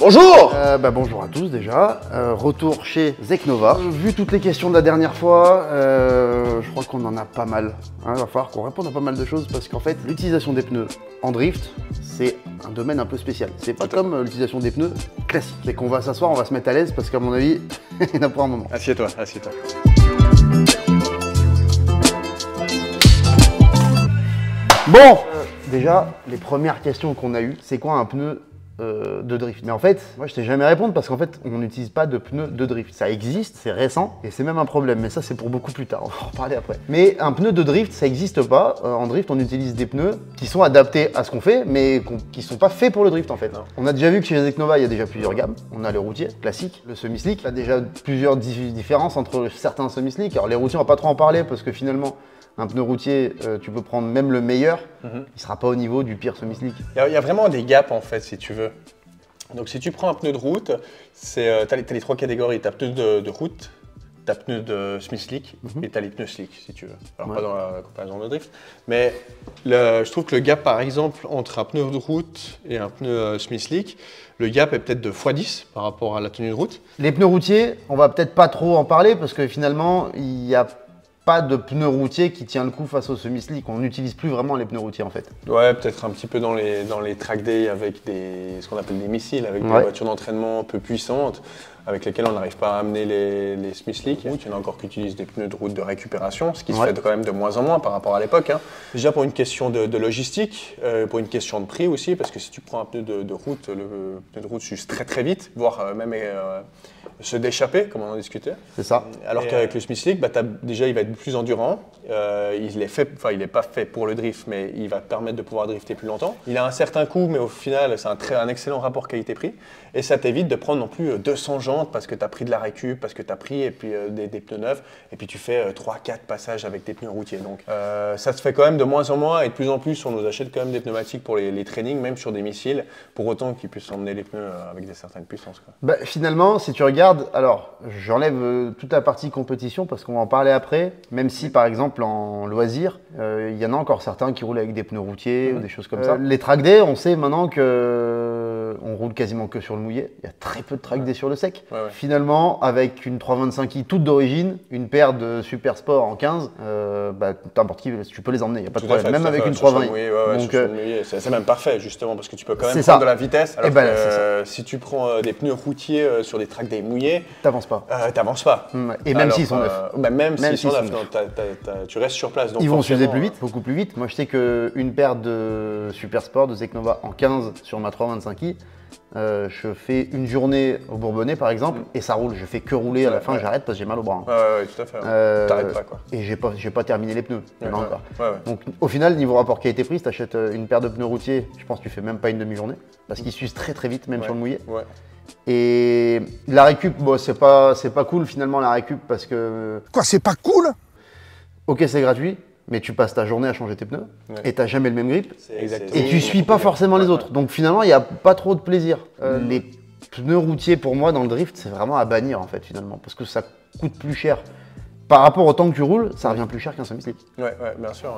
Bonjour. Bonjour à tous déjà, retour chez Zeknova. Vu toutes les questions de la dernière fois, je crois qu'on en a pas mal. Il va falloir qu'on réponde à pas mal de choses parce qu'en fait, l'utilisation des pneus en drift, c'est un domaine un peu spécial. C'est pas comme l'utilisation des pneus classiques. C'est qu'on va s'asseoir, on va se mettre à l'aise parce qu'à mon avis, il y en a pour un moment. Assieds-toi, assieds-toi. Bon, déjà, les premières questions qu'on a eues, c'est quoi un pneu de drift? Mais en fait, moi je t'ai jamais répondre parce qu'en fait, on n'utilise pas de pneus de drift. Ça existe, c'est récent et c'est même un problème. Mais ça, c'est pour beaucoup plus tard. On va en reparler après. Mais un pneu de drift, ça n'existe pas. En drift, on utilise des pneus qui sont adaptés à ce qu'on fait, mais qui sont pas faits pour le drift en fait. Non. On a déjà vu que chez Zeknova, il y a déjà plusieurs gammes. On a le routier classique, le semi-slick. Il y a déjà plusieurs différences entre certains semi-slick. Alors les routiers, on va pas trop en parler parce que finalement, un pneu routier, tu peux prendre même le meilleur, il sera pas au niveau du pire semi-slick. Il y a vraiment des gaps en fait, si tu veux. Donc si tu prends un pneu de route, tu as les trois catégories. Tu as pneu de route, tu as pneu de semi-slick et tu as les pneus slick, si tu veux. Alors pas dans la comparaison de drift. Mais je trouve que le gap, par exemple, entre un pneu de route et un pneu semi-slick, le gap est peut-être de x10 par rapport à la tenue de route. Les pneus routiers, on va peut-être pas trop en parler parce que finalement, il y a pas de pneus routiers qui tient le coup face au semi-slick. On n'utilise plus vraiment les pneus routiers en fait. Ouais, peut-être un petit peu dans les track days avec ce qu'on appelle des missiles, avec des voitures d'entraînement peu puissantes, avec lesquelles on n'arrive pas à amener les semi-slick. Il y en a encore qui utilisent des pneus de route de récupération, ce qui se fait quand même de moins en moins par rapport à l'époque. Déjà pour une question de logistique, pour une question de prix aussi, parce que si tu prends un pneu de route, le pneu de route s'use très très vite, voire même se déchapper, comme on en discutait. C'est ça. Alors qu'avec le semi-slick, déjà il va être plus endurant. Il n'est pas fait pour le drift, mais il va te permettre de pouvoir drifter plus longtemps. Il a un certain coût, mais au final, c'est un excellent rapport qualité-prix. Et ça t'évite de prendre non plus 200 jantes parce que tu as pris de la récup, parce que tu as pris et puis, des pneus neufs, et puis tu fais 3-4 passages avec des pneus routiers. Donc ça se fait quand même de moins en moins, et de plus en plus, on nous achète quand même des pneumatiques pour les trainings, même sur des missiles, pour autant qu'ils puissent emmener les pneus avec des certaines puissances, quoi. Finalement, si tu regardes, alors j'enlève toute la partie compétition parce qu'on va en parler après, même si par exemple en loisir, il y en a encore certains qui roulent avec des pneus routiers ou des choses comme ça. Les track days, on sait maintenant que on roule quasiment que sur le mouillé. Il y a très peu de track days sur le sec. Finalement, avec une 325i toute d'origine, une paire de Super Sport en 15, n'importe qui, tu peux les emmener, il n'y a pas de problème, même avec une 320i. Donc c'est même parfait justement parce que tu peux quand même prendre de la vitesse. Alors que si tu prends des pneus routiers sur des track days mouillés, t'avances pas. T'avances pas. Et même s'ils sont neufs. Même s'ils sont neufs, tu restes sur place. Donc ils vont s'user plus vite, beaucoup plus vite. Moi je sais qu'une paire de Super Sport de Zeknova en 15 sur ma 325i, je fais une journée au Bourbonnais par exemple et ça roule. Je fais que rouler, à la fin j'arrête parce que j'ai mal au bras. Ouais, tout à fait. T'arrêtes pas quoi. Et j'ai pas terminé les pneus. Donc au final, niveau rapport qualité-prix, si t'achètes une paire de pneus routiers, je pense que tu fais même pas une demi-journée parce qu'ils s'usent très très vite, même sur le mouillé. Et la récup, c'est pas cool finalement la récup parce que... Quoi, c'est pas cool? Ok, c'est gratuit, mais tu passes ta journée à changer tes pneus et t'as jamais le même grip et tu suis pas forcément les autres. Donc finalement, il n'y a pas trop de plaisir. Les pneus routiers pour moi dans le drift, c'est vraiment à bannir en fait finalement parce que ça coûte plus cher. Par rapport au temps que tu roules, ça revient plus cher qu'un semi-slick. Ouais, bien sûr.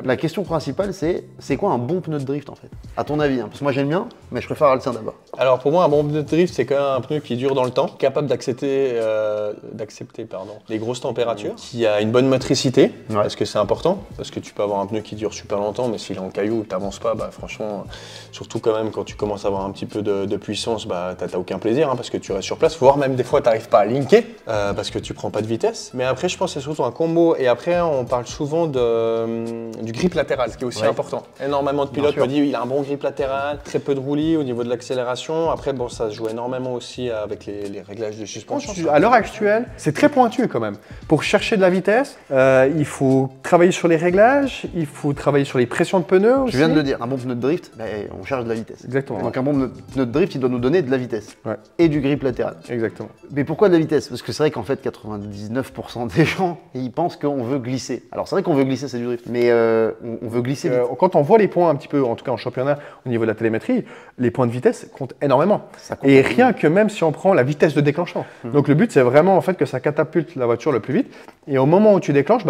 La question principale, c'est quoi un bon pneu de drift en fait? À ton avis, parce que moi j'aime bien, mais je préfère le tien d'abord. Alors pour moi, un bon pneu de drift, c'est quand même un pneu qui dure dans le temps, capable d'accepter les grosses températures, qui a une bonne motricité, parce que c'est important, parce que tu peux avoir un pneu qui dure super longtemps, mais s'il est en caillou, tu n'avances pas, franchement, surtout quand même quand tu commences à avoir un petit peu de puissance, t'as aucun plaisir, parce que tu restes sur place, voire même des fois tu n'arrives pas à linker, parce que tu prends pas de vitesse. Mais après, je pense que c'est surtout un combo, et après on parle souvent du grip latéral, ce qui est aussi important. Énormément de pilotes me disent il a un bon grip latéral, très peu de roulis au niveau de l'accélération. Après, ça se joue énormément aussi avec les réglages de suspension. À l'heure actuelle, c'est très pointu quand même. Pour chercher de la vitesse, il faut travailler sur les réglages, il faut travailler sur les pressions de pneus aussi. Tu viens de le dire, un bon pneu de drift, on cherche de la vitesse. Exactement. Donc un bon pneu de drift, il doit nous donner de la vitesse et du grip latéral. Exactement. Mais pourquoi de la vitesse? Parce que c'est vrai qu'en fait, 99% des gens, ils pensent qu'on veut glisser. Alors c'est vrai qu'on veut glisser, c'est du drift. Mais on veut glisser vite. Quand on voit les points un petit peu, en tout cas en championnat, au niveau de la télémétrie, les points de vitesse comptent énormément. Ça compte. Et rien que même si on prend la vitesse de déclenchement. Donc le but, c'est vraiment en fait que ça catapulte la voiture le plus vite. Et au moment où tu déclenches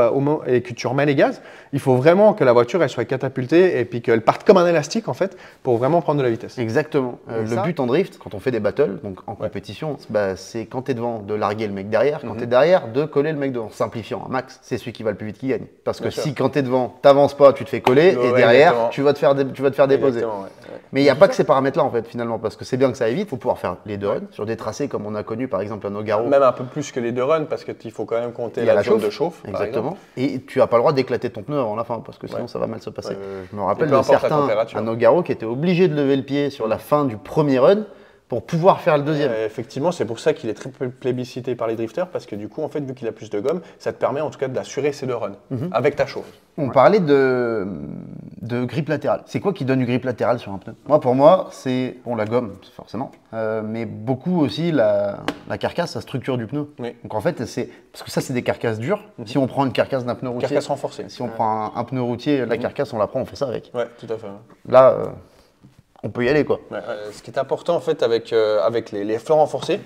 et que tu remets les gaz, il faut vraiment que la voiture elle soit catapultée et puis qu'elle parte comme un élastique en fait pour vraiment prendre de la vitesse. Exactement. Le but en drift, quand on fait des battles, donc en compétition, c'est quand tu es devant de larguer le mec derrière, quand tu es derrière de coller le mec devant. Simplifiant un max, c'est celui qui va le plus vite qui gagne. Parce que si quand tu es devant, t'avances pas, tu te fais coller et derrière, tu vas te faire déposer. Mais il n'y a pas que ces paramètres-là en fait finalement, parce que c'est bien que ça aille vite, il faut pouvoir faire les deux runs sur des tracés comme on a connu par exemple à Nogaro. Même un peu plus que les deux runs parce qu'il faut quand même compter la zone de chauffe. Exactement. Et tu n'as pas le droit d'éclater ton pneu avant la fin parce que sinon ça va mal se passer. Je me rappelle de certains à Nogaro qui étaient obligés de lever le pied sur la fin du premier run pour pouvoir faire le deuxième. Effectivement, c'est pour ça qu'il est très plébiscité par les drifters parce que du coup, en fait, vu qu'il a plus de gomme, ça te permet en tout cas d'assurer ces deux runs avec ta chauffe. On parlait de grip latérale. C'est quoi qui donne du grip latéral sur un pneu? Pour moi, c'est la gomme, forcément, mais beaucoup aussi la carcasse, la structure du pneu. Oui. Donc en fait, parce que ça, c'est des carcasses dures. Si on prend une carcasse d'un pneu routier, carcasse renforcée. Si on prend un pneu routier, la carcasse, on la prend, on fait ça avec. Ouais, tout à fait. Là, on peut y aller quoi. Ce qui est important en fait avec les flancs renforcés,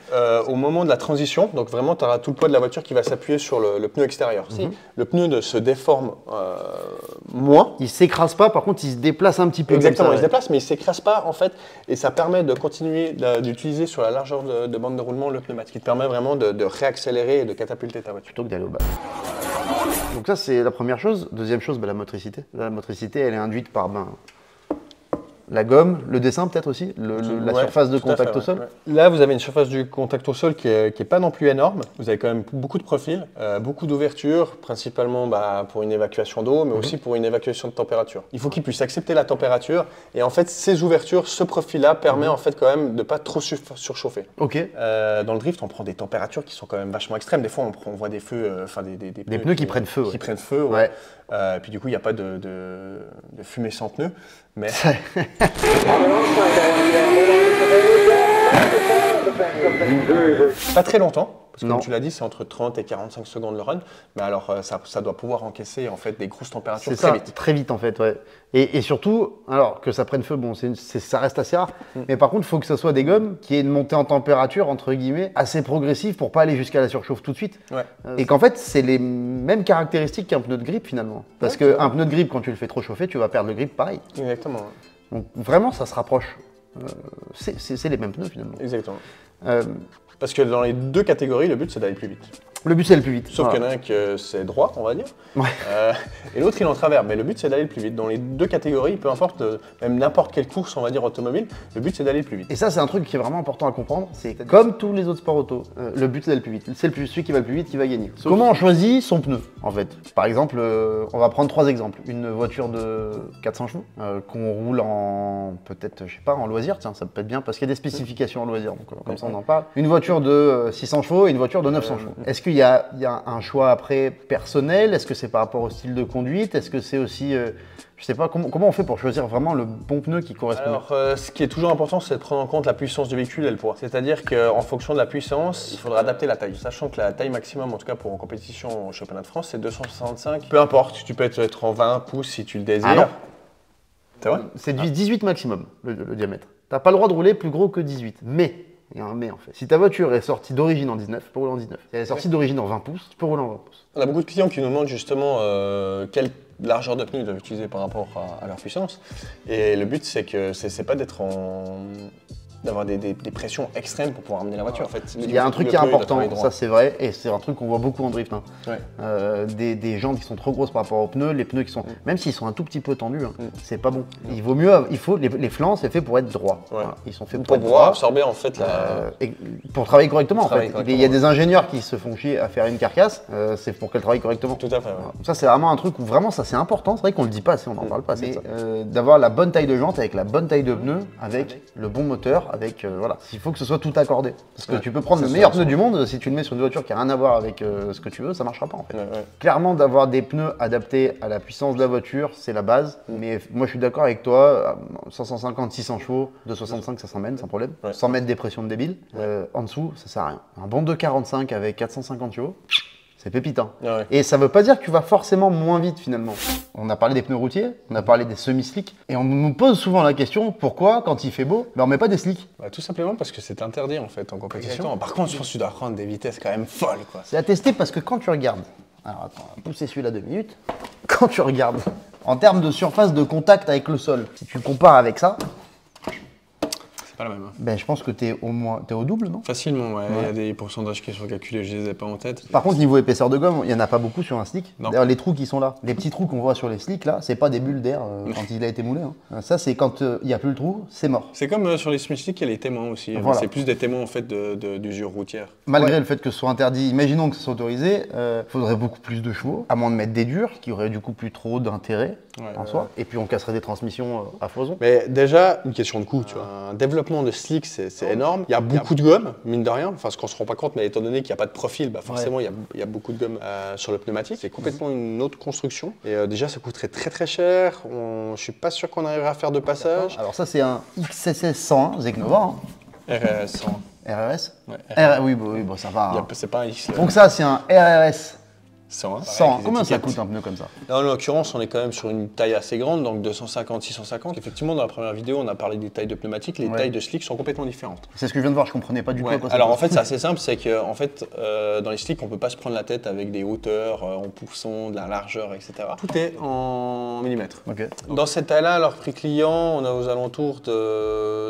au moment de la transition, donc vraiment tu auras tout le poids de la voiture qui va s'appuyer sur le pneu extérieur. Si le pneu se déforme moins. Il ne s'écrase pas, par contre il se déplace un petit peu. Exactement, comme ça, il se déplace mais il ne s'écrase pas en fait et ça permet de continuer d'utiliser sur la largeur de bande de roulement le pneumatique, qui te permet vraiment de réaccélérer et de catapulter ta voiture. Plutôt que d'aller au bas. Donc ça c'est la première chose. Deuxième chose, la motricité. La motricité elle est induite par la gomme, le dessin peut-être aussi, la surface de contact au sol. Là, vous avez une surface du contact au sol qui est pas non plus énorme. Vous avez quand même beaucoup de profils, beaucoup d'ouvertures, principalement pour une évacuation d'eau, mais aussi pour une évacuation de température. Il faut qu'il puisse accepter la température. Et en fait, ces ouvertures, ce profil-là permet en fait quand même de pas trop surchauffer. Ok. Dans le drift, on prend des températures qui sont quand même vachement extrêmes. Des fois, on voit des feux, des pneus qui prennent feu. Qui prennent feu, ouais. Puis du coup, il n'y a pas de fumée sans pneu. Mais... Pas très longtemps, parce que comme tu l'as dit, c'est entre 30 et 45 secondes le run. Mais alors, ça doit pouvoir encaisser en fait des grosses températures très vite. Très vite en fait, ouais. Et surtout, alors que ça prenne feu, ça reste assez rare. Mais par contre, il faut que ce soit des gommes qui aient une montée en température, entre guillemets, assez progressive pour pas aller jusqu'à la surchauffe tout de suite. Ouais. Et qu'en fait, c'est les mêmes caractéristiques qu'un pneu de grip finalement. Parce qu'un pneu de grip, quand tu le fais trop chauffer, tu vas perdre le grip pareil. Exactement. Donc vraiment, ça se rapproche. C'est les mêmes pneus finalement. Exactement. Parce que dans les deux catégories, le but c'est d'aller plus vite. Le but c'est d'aller plus vite. Sauf qu'il y en a un que c'est droit, on va dire, et l'autre il est en travers. Mais le but c'est d'aller plus vite. Dans les deux catégories, peu importe, même n'importe quelle course, on va dire automobile, le but c'est d'aller plus vite. Et ça c'est un truc qui est vraiment important à comprendre. C'est comme tous les autres sports auto, le but c'est d'aller plus vite. C'est celui qui va le plus vite qui va gagner. Comment on choisit son pneu en fait? Par exemple, on va prendre trois exemples. Une voiture de 400 chevaux qu'on roule en peut-être, je sais pas, en loisir. Tiens, ça peut être bien parce qu'il y a des spécifications en loisir. Donc comme ça on en parle. Une voiture de 600 chevaux et une voiture de 900 chevaux. Est-ce qu'il y a un choix après personnel? Est-ce que c'est par rapport au style de conduite? Est-ce que c'est aussi, je sais pas, comment on fait pour choisir vraiment le bon pneu qui correspond? Alors, ce qui est toujours important, c'est de prendre en compte la puissance du véhicule et le poids. C'est-à-dire qu'en fonction de la puissance, il faudra adapter la taille. Sachant que la taille maximum, en tout cas pour en compétition au championnat de France, c'est 265. Peu importe, tu peux être en 20 pouces si tu le désires. Ah non. C'est vrai? C'est 18 maximum, le diamètre. T'as pas le droit de rouler plus gros que 18. Mais il y a un mais en fait. Si ta voiture est sortie d'origine en 19, tu peux rouler en 19. Si elle est sortie d'origine en 20 pouces, tu peux rouler en 20 pouces. On a beaucoup de clients qui nous demandent justement quelle largeur de pneu ils doivent utiliser par rapport à leur puissance. Et le but, c'est que c'est pas d'avoir des pressions extrêmes pour pouvoir amener la voiture. En fait, il y a un truc qui est important, ça c'est vrai, et c'est un truc qu'on voit beaucoup en drift. Des jantes qui sont trop grosses par rapport aux pneus, les pneus qui sont, même s'ils sont un tout petit peu tendus, c'est pas bon. Il vaut mieux, les flancs, c'est fait pour être droit. Voilà. Ils sont faits pour être droit, absorber en fait et pour travailler correctement. Il y a des ingénieurs qui se font chier à faire une carcasse, c'est pour qu'elle travaille correctement. Tout à fait. Ça c'est vraiment un truc où vraiment ça c'est important. C'est vrai qu'on le dit pas assez, on n'en parle pas assez. D'avoir la bonne taille de jante avec la bonne taille de pneu, avec le bon moteur. Avec voilà, il faut que ce soit tout accordé. Parce que tu peux prendre le meilleur pneu du monde, si tu le mets sur une voiture qui n'a rien à voir avec ce que tu veux, ça marchera pas en fait. Clairement, d'avoir des pneus adaptés à la puissance de la voiture, c'est la base. Mais moi, je suis d'accord avec toi, 550, 600 chevaux, 265, ça s'emmène sans problème. Sans mettre des pressions de débile. En dessous, ça sert à rien. Un bon 245 avec 450 chevaux, C'est pépite, hein. Ah ouais. Et ça veut pas dire que tu vas forcément moins vite finalement. On a parlé des pneus routiers, on a parlé des semi-slicks, et on nous pose souvent la question, pourquoi quand il fait beau, on met pas des slicks? Bah, tout simplement parce que c'est interdit en fait en compétition. Par contre, je pense que tu dois prendre des vitesses quand même folles, quoi. C'est à tester parce que quand tu regardes, alors attends, on va pousser celui-là 2 minutes, quand tu regardes, en termes de surface de contact avec le sol, si tu compares avec ça, C'est pas la même. Hein. ben je pense que t'es au double, non? Facilement, ouais. Il y a des pourcentages qui sont calculés, je les ai pas en tête. Par contre, niveau épaisseur de gomme, il n'y en a pas beaucoup sur un slick. Non. D'ailleurs, les trous qui sont là, les petits trous qu'on voit sur les slicks, là, c'est pas des bulles d'air quand il a été moulé. Hein. Ça, c'est quand il n'y a plus le trou, c'est mort. C'est comme sur les semi-slicks, il y a les témoins aussi. Voilà. C'est plus des témoins en fait d'usure routière. Malgré le fait que ce soit interdit, imaginons que ce soit autorisé, faudrait beaucoup plus de chevaux, à moins de mettre des durs, qui aurait du coup plus trop d'intérêt en soi. Et puis on casserait des transmissions à foison. Mais déjà, une question de coût, tu vois. Un développement de slick, c'est énorme. Il y a beaucoup de gomme, mine de rien. Enfin, ce qu'on se rend pas compte, mais étant donné qu'il n'y a pas de profil, bah forcément, il y a beaucoup de gomme sur le pneumatique. C'est complètement une autre construction. Et déjà, ça coûterait très très cher. Je suis pas sûr qu'on arrivera à faire de passage. Alors ça, c'est un XSS 101 Zegnova. Hein. RRS 100. RRS Ouais, Oui, bon, ça va. Hein. C'est pas un X. Donc ça, c'est un RRS 100. 100. Combien ça coûte un pneu comme ça? Là, en l'occurrence, on est quand même sur une taille assez grande, donc 250, 650. Effectivement, dans la première vidéo, on a parlé des tailles de pneumatiques. Les tailles de slick sont complètement différentes. C'est ce que je viens de voir, je comprenais pas du tout à quoi ça Alors en ressemble. fait, c'est assez simple, c'est que en fait, dans les slicks, on peut pas se prendre la tête avec des hauteurs en poussant, de la largeur, etc. Tout est en millimètres. Ok. Dans cette taille-là, leur prix client, on a aux alentours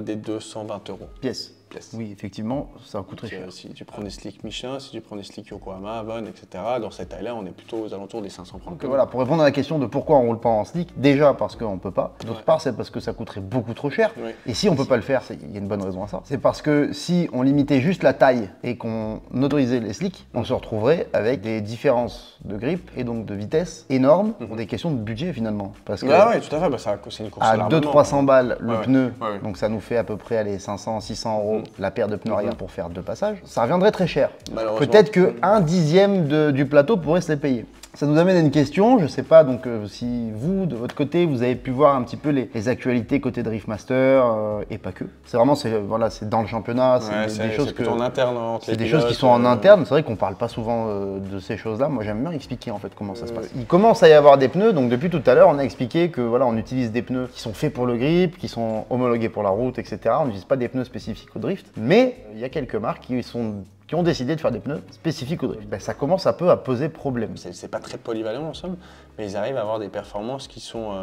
des 220 euros. Pièce. Pièce. Oui, effectivement, ça coûterait cher. Si tu prends des slicks Michelin, si tu prends des slicks Yokohama, Avon, etc., dans cette taille-là, on est plutôt aux alentours des 500 francs. Donc voilà, pour répondre à la question de pourquoi on roule pas en slick, déjà parce qu'on peut pas, d'autre part c'est parce que ça coûterait beaucoup trop cher. Ouais. Et si on peut pas le faire, il y a une bonne raison à ça. C'est parce que si on limitait juste la taille et qu'on autorisait les slicks, on se retrouverait avec des différences de grip et donc de vitesse énormes pour des questions de budget finalement. Parce que Ouais, tout à fait, bah, c'est une course à l'armement. 200-300 balles le Ouais, pneu, ouais. donc ça nous fait à peu près allez, 500-600 euros la paire de pneus arrière pour faire 2 passages, ça reviendrait très cher. Malheureusement. Peut-être que 1/10 du plateau pourrait se les payer. Ça nous amène à une question, je sais pas donc si vous, de votre côté, vous avez pu voir un petit peu les actualités côté Driftmaster et pas que. C'est vraiment, voilà, c'est dans le championnat, c'est des choses que... en interne entre C'est les des pilotes, choses qui sont en interne, c'est vrai qu'on parle pas souvent de ces choses-là. Moi j'aime bien expliquer en fait comment ça se passe. Il commence à y avoir des pneus, donc depuis tout à l'heure on a expliqué que voilà, on utilise des pneus qui sont faits pour le grip, qui sont homologués pour la route, etc. On n'utilise pas des pneus spécifiques au drift, mais il y a quelques marques qui ont décidé de faire des pneus spécifiques au drift. Ben, ça commence un peu à poser problème. C'est pas très polyvalent en somme, mais ils arrivent à avoir des performances qui sont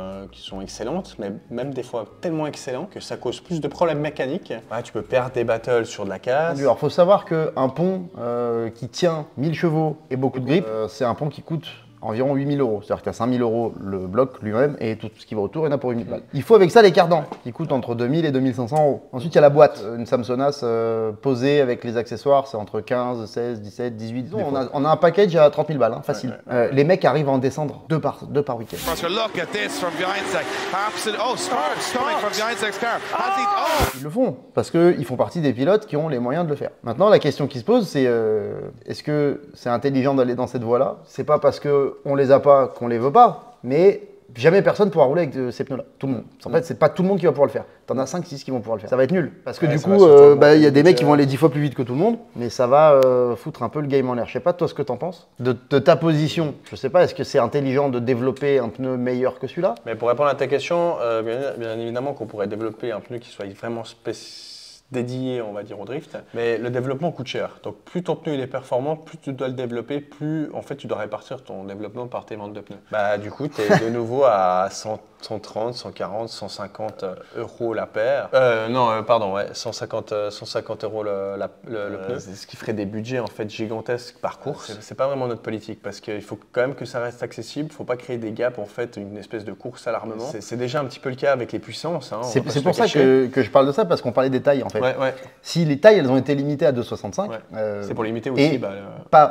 excellentes, mais même des fois tellement excellentes que ça cause plus de problèmes mécaniques. Ouais, tu peux perdre des battles sur de la casse. Alors faut savoir qu'un pont qui tient 1000 chevaux et beaucoup de grip, c'est un pont qui coûte environ 8000 euros. C'est-à-dire que tu as 5000 euros le bloc lui-même et tout ce qui va autour, il y en a pour 8000 balles. Il faut avec ça les cardans qui coûtent entre 2000 et 2500 euros. Ensuite, il y a la boîte. Une Samsonas posée avec les accessoires, c'est entre 15, 16, 17, 18. Disons, on a un package à 30 000 balles, hein, facile. Les mecs arrivent à en descendre deux par week-end. Ils le font parce qu'ils font partie des pilotes qui ont les moyens de le faire. Maintenant, la question qui se pose, c'est est-ce que c'est intelligent d'aller dans cette voie-là? C'est pas parce qu'on les a pas qu'on les veut pas, mais jamais personne pourra rouler avec ces pneus-là. Tout le monde. En fait, c'est pas tout le monde qui va pouvoir le faire. T'en as 5-6 qui vont pouvoir le faire. Ça va être nul. Parce que du coup, il y a des mecs qui vont aller 10 fois plus vite que tout le monde, mais ça va foutre un peu le game en l'air. Je sais pas toi ce que t'en penses. De ta position, je sais pas, est-ce que c'est intelligent de développer un pneu meilleur que celui-là? Mais pour répondre à ta question, bien évidemment qu'on pourrait développer un pneu qui soit vraiment dédié, on va dire, au drift. Mais le développement coûte cher. Donc plus ton pneu il est performant, plus tu dois le développer, plus en fait tu dois répartir ton développement par tes ventes de pneus. Bah du coup, tu es de nouveau à 130, 140, 150 euros la paire. 150 euros le pneu. C'est ce qui ferait des budgets en fait gigantesques par course. C'est pas vraiment notre politique parce qu'il faut quand même que ça reste accessible. Faut pas créer des gaps en fait, une espèce de course à l'armement. C'est déjà un petit peu le cas avec les puissances. Hein, c'est pour ça que je parle de ça parce qu'on parlait des tailles en fait. Ouais. Si les tailles elles ont été limitées à 2,65, c'est pour limiter aussi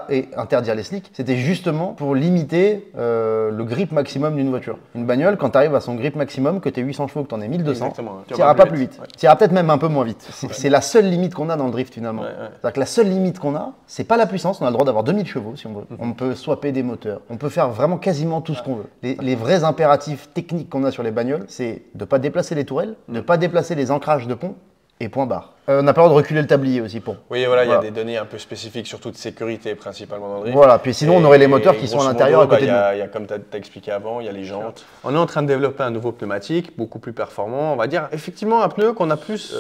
et interdire les slicks, c'était justement pour limiter le grip maximum d'une voiture. Une bagnole, quand tu arrives à son grip maximum, que tu es 800 chevaux, que tu en es 1200, tu n'iras pas plus vite. Tu iras peut-être même un peu moins vite. C'est la seule limite qu'on a dans le drift finalement. C'est-à-dire que la seule limite qu'on a, c'est pas la puissance, on a le droit d'avoir 2000 chevaux si on veut. On peut swapper des moteurs, on peut faire vraiment quasiment tout ce qu'on veut. Les vrais impératifs techniques qu'on a sur les bagnoles, c'est de ne pas déplacer les tourelles, de ne pas déplacer les ancrages de pont, et point barre. On n'a pas le droit de reculer le tablier aussi pour. Oui, voilà, il y a des données un peu spécifiques, surtout de sécurité principalement dans le drift. Voilà, puis sinon on aurait les moteurs qui sont à l'intérieur à côté de nous. Il y a, comme tu as expliqué avant, il y a les jantes. On est en train de développer un nouveau pneumatique, beaucoup plus performant. On va dire effectivement un pneu qu'on a plus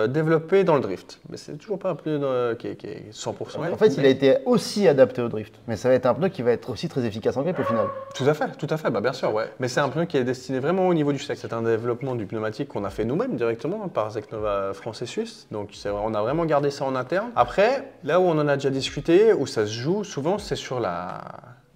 développé dans le drift. Mais c'est toujours pas un pneu qui est 100%. En fait, il a été aussi adapté au drift. Mais ça va être un pneu qui va être aussi très efficace en grip au final. Tout à fait, bah, bien sûr, ouais. Mais c'est un pneu qui est destiné vraiment au niveau du sec. C'est un développement du pneumatique qu'on a fait nous-mêmes directement par Zeknova France et Suisse. Donc on a vraiment gardé ça en interne. Après, là où on en a déjà discuté, où ça se joue souvent, c'est sur la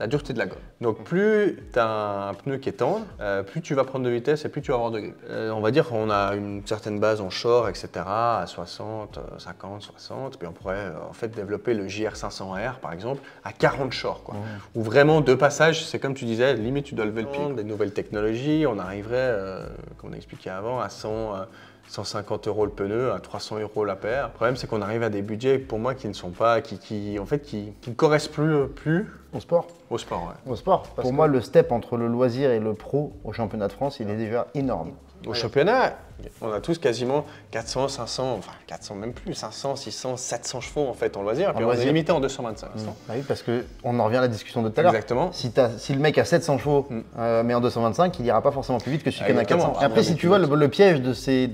dureté de la gomme. Donc plus tu as un pneu qui est tendre, plus tu vas prendre de vitesse et plus tu vas avoir de grip. On va dire qu'on a une certaine base en short, etc. à 60, 50, 60. Puis on pourrait en fait développer le JR500R par exemple à 40 short. Quoi. Où vraiment deux passages, c'est comme tu disais, limite tu dois lever le pied. Des nouvelles technologies, on arriverait, comme on a expliqué avant, à 150 € le pneu, à 300 € la paire. Le problème, c'est qu'on arrive à des budgets, pour moi, qui ne sont pas, qui ne correspondent plus au sport. Au sport, ouais. Au sport. Pour moi, le step entre le loisir et le pro au championnat de France, il est déjà énorme. Au championnat, on a tous quasiment 400, 500, enfin 400 même plus, 500, 600, 700 chevaux en fait en loisir, et puis on est limité en 225. Ah oui, parce qu'on en revient à la discussion de tout à l'heure. Exactement. Si le mec a 700 chevaux, mais en 225, il ira pas forcément plus vite que celui qui en a 400. Et après, si tu vois le piège de ces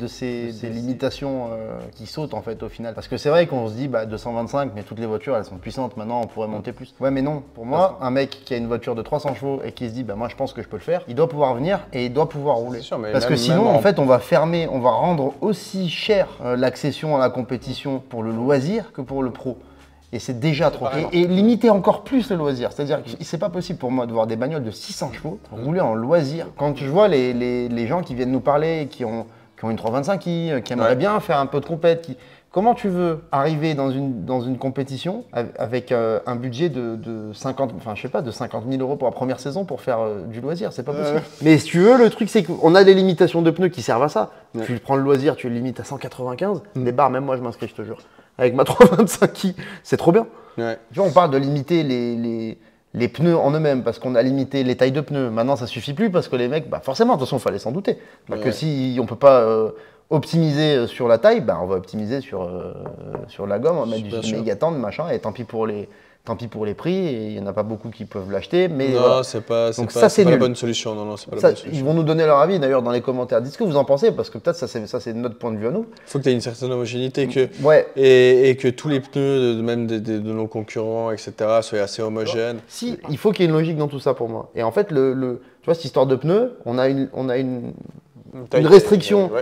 limitations qui sautent en fait au final, parce que c'est vrai qu'on se dit 225, mais toutes les voitures elles sont puissantes, maintenant on pourrait monter plus. Ouais, mais non, pour moi, un mec qui a une voiture de 300 chevaux et qui se dit moi je pense que je peux le faire, il doit pouvoir venir et il doit pouvoir rouler. Sûr, mais parce que sinon, en fait, on va fermer, on va rendre aussi cher l'accession à la compétition pour le loisir que pour le pro. Et c'est déjà trop. Et limiter encore plus le loisir. C'est-à-dire que c'est pas possible pour moi de voir des bagnoles de 600 chevaux rouler en loisir. Quand je vois les gens qui viennent nous parler, qui ont une 325, qui aimeraient bien faire un peu de compète, comment tu veux arriver dans une compétition avec un budget de 50 000 € pour la première saison pour faire du loisir? C'est pas possible. Mais si tu veux, le truc c'est qu'on a des limitations de pneus qui servent à ça. Tu prends le loisir, tu le limites à 195, des barres, même moi je m'inscris, je te jure. Avec ma 325 c'est trop bien. Ouais. Tu vois, on parle de limiter les pneus en eux-mêmes parce qu'on a limité les tailles de pneus. Maintenant ça suffit plus parce que les mecs, forcément, de toute façon il fallait s'en douter. Que si on peut pas optimiser sur la taille, on va optimiser sur la gomme, on va mettre du méga tendre, machin, et tant pis pour les prix, et il n'y en a pas beaucoup qui peuvent l'acheter. Mais non, voilà. c'est pas la bonne solution. Non, c'est pas la bonne solution. Ils vont nous donner leur avis d'ailleurs dans les commentaires. Dites ce que vous en pensez, parce que peut-être ça c'est notre point de vue à nous. Il faut que tu aies une certaine homogénéité et que tous les pneus, même de nos concurrents, etc., soient assez homogènes. Si, il faut qu'il y ait une logique dans tout ça pour moi. Et en fait, tu vois, cette histoire de pneus, on a une restriction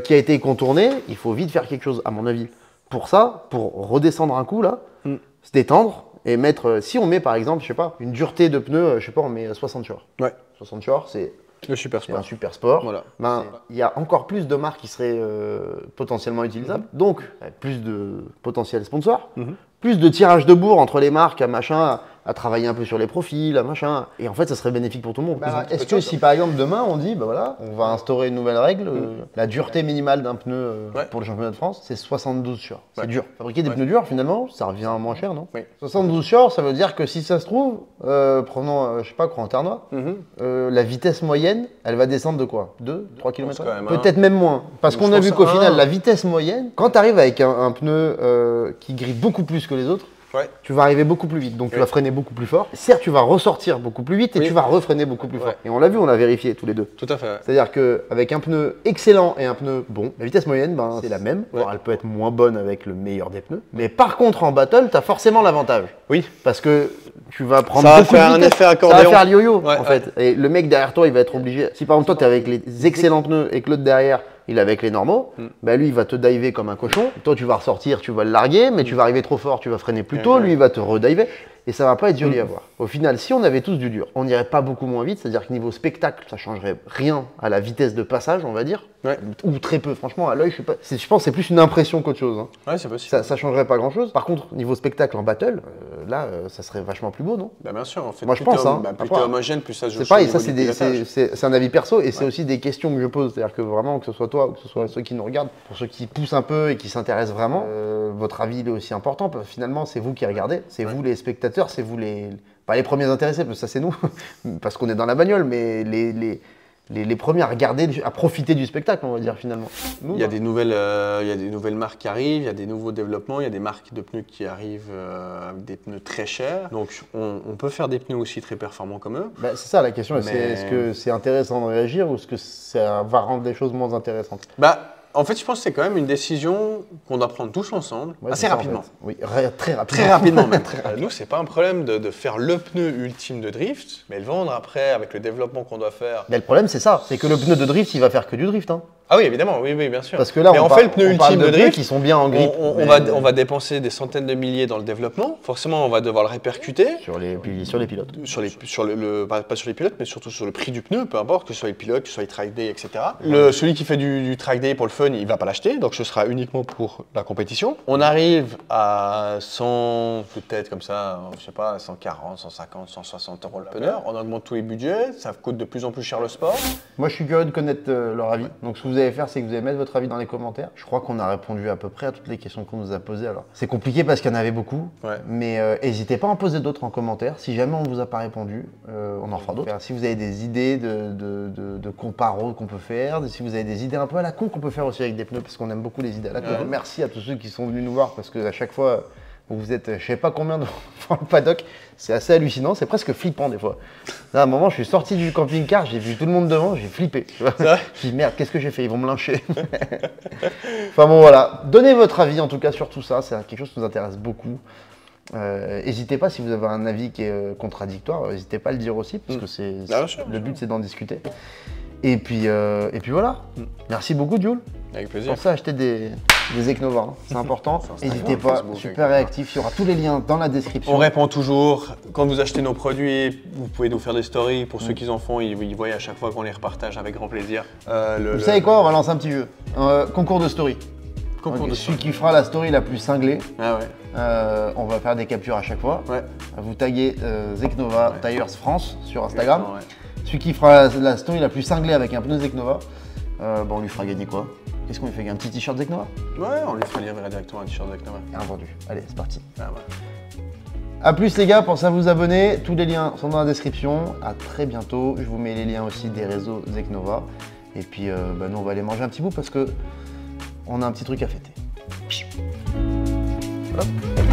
qui a été contournée. Il faut vite faire quelque chose, à mon avis. Pour ça, pour redescendre un coup là, se détendre et mettre, si on met par exemple, je sais pas, une dureté de pneus, je sais pas, on met 60 shorts. Ouais. 60 shorts, c'est le super sport. Un super sport. Voilà. Il y a encore plus de marques qui seraient potentiellement utilisables. Donc, plus de potentiels sponsors, plus de tirage de bourre entre les marques, à travailler un peu sur les profils, machin. Et en fait, ça serait bénéfique pour tout le monde. Est-ce que si par exemple demain on dit, on va instaurer une nouvelle règle, la dureté minimale d'un pneu pour le championnat de France, c'est 72 shorts. C'est dur. Fabriquer des pneus durs, finalement, ça revient moins cher, non? 72 shorts, ça veut dire que si ça se trouve, prenons, je sais pas, Courant-Ternois, la vitesse moyenne, elle va descendre de quoi? 2, 3 km? Peut-être même moins. Parce qu'on a vu qu'au final, la vitesse moyenne, quand tu arrives avec un pneu qui grille beaucoup plus que les autres, tu vas arriver beaucoup plus vite, donc tu vas freiner beaucoup plus fort. Certes, tu vas ressortir beaucoup plus vite et tu vas refreiner beaucoup plus fort. Et on l'a vu, on a vérifié tous les deux. Tout à fait. C'est-à-dire qu'avec un pneu excellent et un pneu bon, la vitesse moyenne, c'est la même. Alors, elle peut être moins bonne avec le meilleur des pneus. Mais par contre, en battle, tu as forcément l'avantage. Oui. Parce que tu vas prendre ça beaucoup de vitesse. Un effet accordéon. Ça va faire le yo-yo, en fait. Et le mec derrière toi, il va être obligé. Si par exemple, toi, tu es avec les excellents pneus et que l'autre derrière, il est avec les normaux, lui il va te diver comme un cochon. Toi tu vas ressortir, tu vas le larguer, mais tu vas arriver trop fort, tu vas freiner plus tôt, lui il va te rediver. Et ça va pas être joli à voir. Au final, si on avait tous du dur, on n'irait pas beaucoup moins vite, c'est-à-dire que niveau spectacle, ça changerait rien à la vitesse de passage, on va dire. Ou très peu, franchement, à l'œil, je pense que c'est plus une impression qu'autre chose. Ouais, c'est possible. Ça changerait pas grand-chose. Par contre, niveau spectacle en battle, ça serait vachement plus beau, non? Bien sûr, en fait. Moi je pense. Plus t'es homogène, plus ça se joue. C'est pareil, ça c'est un avis perso et c'est aussi des questions que je pose. C'est-à-dire que vraiment, que ce soit toi ou que ce soit ceux qui nous regardent, pour ceux qui poussent un peu et qui s'intéressent vraiment, votre avis il est aussi important. Parce que finalement, c'est vous qui regardez, c'est vous les spectateurs, c'est vous pas les premiers intéressés, parce que ça c'est nous, parce qu'on est dans la bagnole, mais les premiers à regarder, à profiter du spectacle, on va dire finalement. Nous, Il y a des nouvelles marques qui arrivent, il y a des nouveaux développements, il y a des marques de pneus qui arrivent avec des pneus très chers. Donc on peut faire des pneus aussi très performants comme eux. Bah, c'est ça la question, est-ce que c'est intéressant de réagir ou est-ce que ça va rendre les choses moins intéressantes? En fait, je pense que c'est quand même une décision qu'on doit prendre tous ensemble, assez rapidement. En fait. Oui, très rapidement. Très rapidement même. Nous, c'est pas un problème de faire le pneu ultime de drift, mais le vendre après avec le développement qu'on doit faire. Mais le problème, c'est ça, c'est que le pneu de drift, il va faire que du drift. Hein. Ah oui, évidemment, oui, bien sûr. Parce que là, on fait le pneu ultime de drift, qui sont bien en grip. On va dépenser des centaines de milliers dans le développement. Forcément, on va devoir le répercuter. Sur les pilotes. Pas sur les pilotes, mais surtout sur le prix du pneu, peu importe, que ce soit les pilotes, que ce soit les track day, etc. Celui qui fait du track day pour le fun, il va pas l'acheter, donc ce sera uniquement pour la compétition. On arrive à 100, peut-être comme ça, je sais pas, 140, 150, 160 € le pneu. On augmente tous les budgets, ça coûte de plus en plus cher le sport. Moi, je suis curieux de connaître leur avis. Donc, ce que vous allez faire, c'est que vous allez mettre votre avis dans les commentaires. Je crois qu'on a répondu à peu près à toutes les questions qu'on nous a posées. Alors, c'est compliqué parce qu'il y en avait beaucoup, mais n'hésitez pas à en poser d'autres en commentaire. Si jamais on ne vous a pas répondu, on en fera d'autres. Si vous avez des idées de comparo qu'on peut faire, si vous avez des idées un peu à la con qu'on peut faire aussi avec des pneus, parce qu'on aime beaucoup les idées à la con. Merci à tous ceux qui sont venus nous voir parce qu'à chaque fois, vous êtes, je sais pas combien dans le paddock, c'est assez hallucinant, c'est presque flippant des fois. Là, à un moment, je suis sorti du camping-car, j'ai vu tout le monde devant, j'ai flippé. Je me suis dit, merde, qu'est-ce que j'ai fait? Ils vont me lyncher. Enfin bon, voilà. Donnez votre avis en tout cas sur tout ça, c'est quelque chose qui nous intéresse beaucoup. N'hésitez pas si vous avez un avis qui est contradictoire, n'hésitez pas à le dire aussi, parce que le but c'est d'en discuter. Et puis voilà. Merci beaucoup, Jules. Avec plaisir. Pensez à acheter des Eknova, hein. C'est important. N'hésitez pas, Facebook, super réactif. Il y aura tous les liens dans la description. On répond toujours. Quand vous achetez nos produits, vous pouvez nous faire des stories. Pour ceux qui en font, ils voient à chaque fois qu'on les repartage avec grand plaisir. Vous savez quoi? On va lancer un petit jeu. Concours de story. Celui qui fera la story la plus cinglée. On va faire des captures à chaque fois. Vous taguez Zeknova Tires France sur Instagram. Celui qui fera la story la plus cinglée avec un pneu Zeknova, on lui fera gagner quoi? Qu'est-ce qu'on lui fait? Un petit t-shirt Zeknova? Ouais, on lui fera livrer directement un t-shirt Zeknova. Et un vendu. Allez, c'est parti. A plus les gars, pensez à vous abonner. Tous les liens sont dans la description. À très bientôt. Je vous mets les liens aussi des réseaux Zeknova. Et puis nous on va aller manger un petit bout parce que on a un petit truc à fêter. Hop.